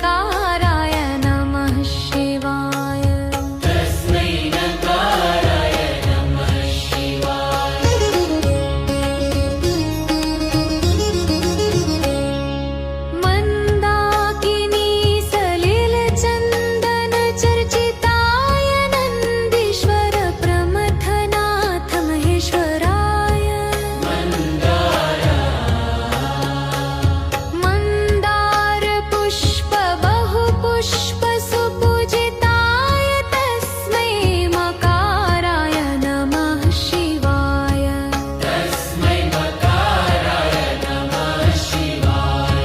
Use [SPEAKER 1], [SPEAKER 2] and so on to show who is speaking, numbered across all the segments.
[SPEAKER 1] नकाराय नमः शिवाय।
[SPEAKER 2] तस्मै नकाराय नमः शिवाय।
[SPEAKER 1] मन्दाकिनी सलिलचन्दन चर्चिताय नन्दीश्वर प्रमथनाथ महेश्वराय। मन्दार पुष्प बहुपुष्प सुपूजिताय तस्मै मकाराय नमः शिवाय।
[SPEAKER 2] तस्मै मकाराय नमः शिवाय।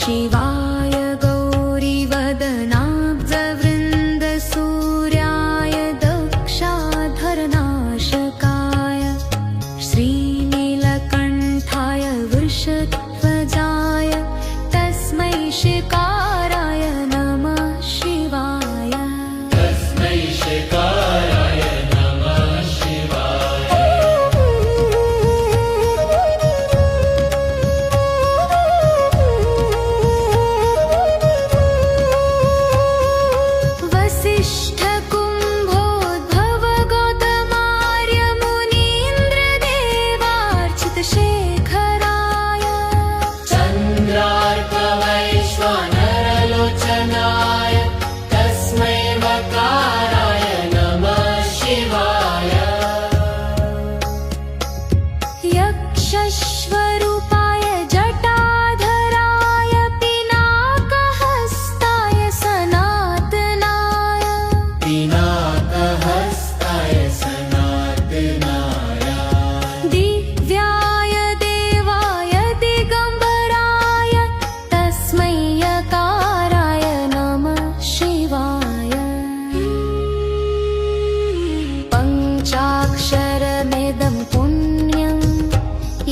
[SPEAKER 1] शिवाय गौरीवदनाब्जवृन्दसूर्याय दक्षाधरनाशकाय श्रीनीलकण्ठाय वृषध्वजाय तस्मै शिकाराय नमः शिवाय।
[SPEAKER 2] तस्मै शिकाराय नमः शिवाय।
[SPEAKER 1] वसिष्ठ कुम्भोद्भव गौतमार्य मुनीन्द्रदेवार्चित शेखराय।
[SPEAKER 2] चन्द्रार्क वैश्वानरलोचनाय तस्मै मकाराय नमः शिवाय।
[SPEAKER 1] यक्षस्वरूपाय जटाधराय पिनाकहस्ताय सनातनाय।
[SPEAKER 2] पिनाकहस्ताय सनातनाय।
[SPEAKER 1] दिव्याय देवाय दिगम्बराय तस्मै यकाराय नमः शिवाय। पञ्चाक्षरमिदं पुण्यं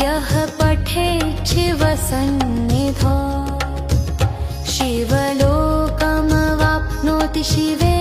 [SPEAKER 1] यः पठेत् शिवसन्निधौ शिवलोकमवाप्नोति शिवे